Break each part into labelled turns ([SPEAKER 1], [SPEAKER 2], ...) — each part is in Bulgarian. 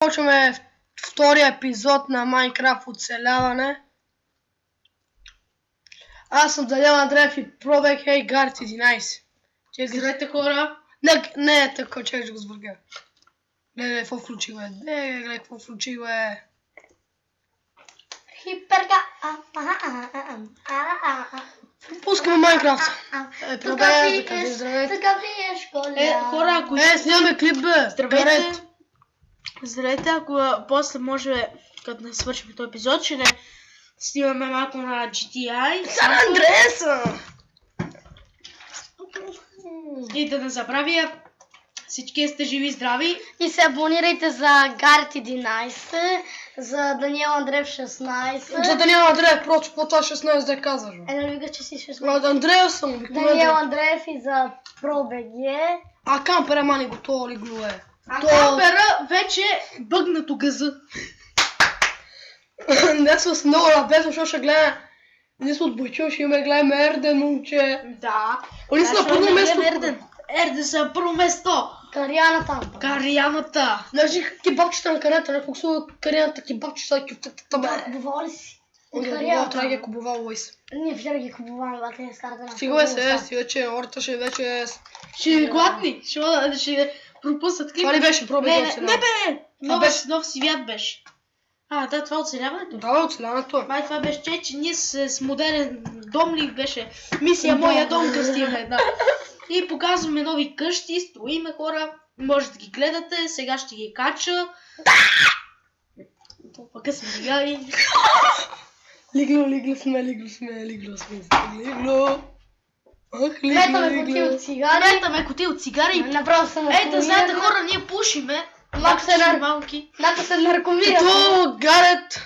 [SPEAKER 1] Почваме втория епизод на Майнкрафт оцеляване. Аз съм Даниел Андреев и пробех Гарт 11.
[SPEAKER 2] Здравейте, хора!
[SPEAKER 1] Не е така, че ще го сбърга. Гледай, какво включи, бе. Гледай, какво включи, бе.
[SPEAKER 3] Хиперка.
[SPEAKER 1] Пускаме Майнкрафт. Пробея, да кажи здравейте.
[SPEAKER 3] Така виеш, коля.
[SPEAKER 2] Хора, ако
[SPEAKER 1] снимаме клип, бе.
[SPEAKER 2] Здравейте! Здравейте, ако после може, като не свършим този епизод, ще не снимаме малко на GTI.
[SPEAKER 1] Сан Андреаса!
[SPEAKER 2] И да не забравя, всички сте живи и здрави.
[SPEAKER 3] И се абонирайте за Гарт 11, за Даниел Андреев 16.
[SPEAKER 1] За Даниел Андреев, просто по това 16 да казваш.
[SPEAKER 3] Не вика, че си 16.
[SPEAKER 1] Андреев съм,
[SPEAKER 3] Даниел Андреев и за ProBG.
[SPEAKER 1] А кампера мани готово ли глуе?
[SPEAKER 2] А кампера вече бъгнато газа.
[SPEAKER 1] Днес с много напесно, защото ще гледа. Ние сме отбойчил, ще имаме гледаме Ерден, момче.
[SPEAKER 2] Да.
[SPEAKER 1] Они са на първо место.
[SPEAKER 2] Ерден са на първо место.
[SPEAKER 3] Кариана там.
[SPEAKER 2] Карианата.
[SPEAKER 1] Значи кебабчета на карината, не фокусува карианата кебабчета, кюфтета, бе.
[SPEAKER 3] Купувала ли си?
[SPEAKER 1] Трябва да ги е купувал Лойс.
[SPEAKER 3] Ние вчера ги купуваме, бате не скарате на
[SPEAKER 1] Стига се, вече, ората ще вече...
[SPEAKER 2] Ще гладни. Ще пропуснат клип.
[SPEAKER 1] Това ли беше пробег?
[SPEAKER 2] Не бе! Нов свят беше. Да, това оцеляването.
[SPEAKER 1] Да, оцеляването.
[SPEAKER 2] Май това беше, че ние с модерен дом ли беше. Мисия моя дом къстиме една. И показваме нови къщи, строиме хора. Може да ги гледате, сега ще ги кача. Толкова късно гледай.
[SPEAKER 1] Лигло сме.
[SPEAKER 3] Летаме кутия от цигари.
[SPEAKER 2] Летаме кутия от цигари.
[SPEAKER 3] Направо се наркомираме.
[SPEAKER 2] Да знаете хора, ние пушиме. Малки.
[SPEAKER 3] Нато се наркомира.
[SPEAKER 1] Това Гарет.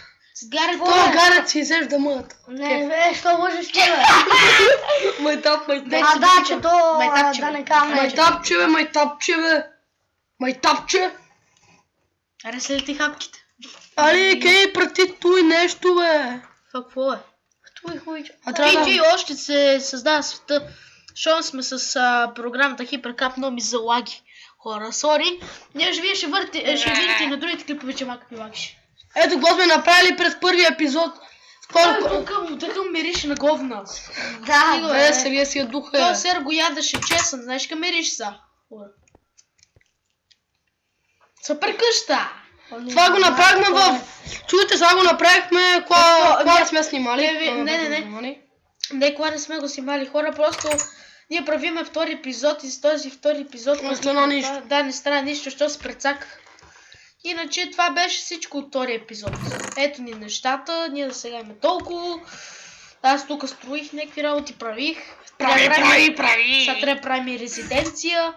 [SPEAKER 2] Това
[SPEAKER 1] Гарет си изежда мъдата.
[SPEAKER 3] Не, бе, що можеш ти, бе?
[SPEAKER 1] Майтап.
[SPEAKER 3] Да, че то да не каме.
[SPEAKER 1] Майтапче, бе. Майтапче.
[SPEAKER 2] Аре следите хапките.
[SPEAKER 1] Али, кей, прати той нещо, бе.
[SPEAKER 2] Какво е?
[SPEAKER 3] Той хуйчо.
[SPEAKER 2] И още се създава света. Щом сме с програмата Hypercap, но ми залаги. Хора, сори. Вие ще видите и на другите клипове, че малко ми лагиш.
[SPEAKER 1] Ето го сме направили през първия епизод.
[SPEAKER 2] Тук мирише на говна.
[SPEAKER 3] Да, бе.
[SPEAKER 1] Вие си я духа.
[SPEAKER 2] Той сер го ядеше чесън, знаеш ка мириш са. Супер къща.
[SPEAKER 1] Това го направихме в... Чуете, сега го направихме, когато сме снимали.
[SPEAKER 2] Не, когато не сме го снимали хора, просто ние правиме втори епизод и с този втори епизод
[SPEAKER 1] не стана нищо.
[SPEAKER 2] Да, не стана нищо, що се прецаках. Иначе това беше всичко от втори епизод. Ето ни нещата, ние да сега имаме толкова. Аз тук строих някакви работи, правих.
[SPEAKER 1] Прави.
[SPEAKER 2] Сега трябва да правим и резиденция.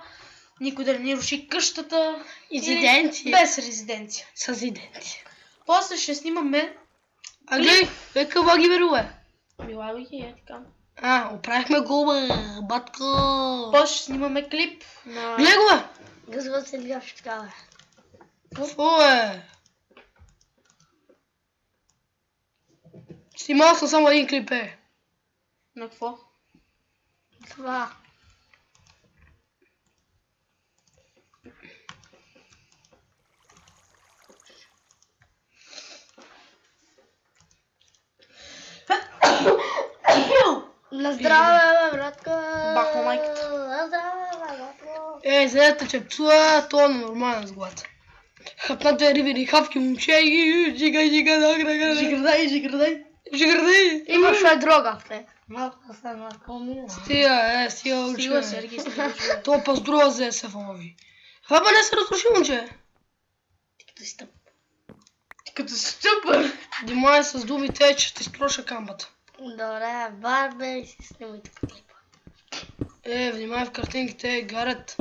[SPEAKER 2] Никой да не ни руши къщата.
[SPEAKER 1] Резиденция.
[SPEAKER 2] Без резиденция.
[SPEAKER 1] С резиденция.
[SPEAKER 2] После ще снимаме...
[SPEAKER 1] Гледай, къва ги веруве.
[SPEAKER 2] Милави ги, така.
[SPEAKER 1] Оправихме го, бе, батко.
[SPEAKER 2] После ще снимаме клип на...
[SPEAKER 1] Гледай го, бе.
[SPEAKER 3] Гъзва се ляваш така, бе.
[SPEAKER 1] Какво е? Снимал съм само един клип, е.
[SPEAKER 2] На какво?
[SPEAKER 3] Това. На здраве, бе, братка.
[SPEAKER 2] Бахма майката.
[SPEAKER 3] На здраве, бе, братко.
[SPEAKER 1] Знаете, че псува, то е нормален с глад. Хапната е ривери хапки, момче, и жиградай.
[SPEAKER 3] Имаш ли дрога в те? Малко се наркомира.
[SPEAKER 1] Стига,
[SPEAKER 2] Стига,
[SPEAKER 1] уче.
[SPEAKER 2] Сергей, стига.
[SPEAKER 1] То паздрува за се фалови. Хапа не се разруши, момче.
[SPEAKER 2] Ти като си стъпър.
[SPEAKER 1] Димай с думите, че ще строша камбата.
[SPEAKER 3] Добре, барбе и си снимайте клипа.
[SPEAKER 1] Внимай в картинките, Гарет.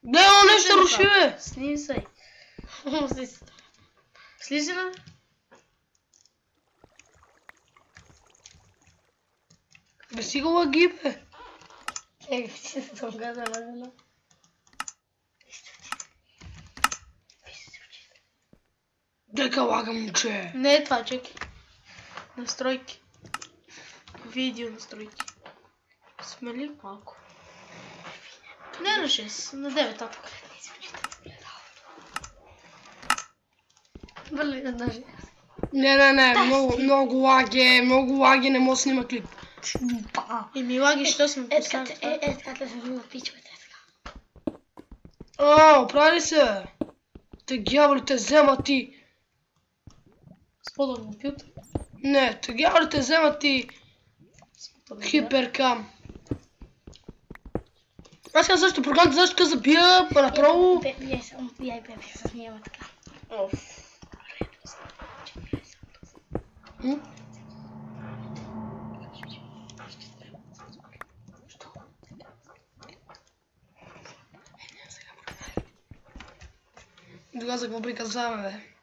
[SPEAKER 1] Нещо руши, бе.
[SPEAKER 2] Сними се. Слизи на.
[SPEAKER 1] Бе си го лаги, бе.
[SPEAKER 3] Чекай, че съм гадана.
[SPEAKER 1] Дека лага, момче.
[SPEAKER 2] Не е това, чекай. Настройки. Видео настройки. Смели малко. Не на 6, на 9 апка.
[SPEAKER 3] Върли даже.
[SPEAKER 1] Не, много лаги, не мога да снима клип.
[SPEAKER 2] И ми лаги, що сме поставили.
[SPEAKER 3] Така да се взима пичовете.
[SPEAKER 1] Оправи се! Те гяволи те вземат ти.
[SPEAKER 2] Спода компютър.
[SPEAKER 1] Не, те гяволи те вземат ти. Хиперкам. Аз сега също програмата, защо каза бия, направо...
[SPEAKER 3] Я се снима така.
[SPEAKER 1] Долазък във приказваме, бе.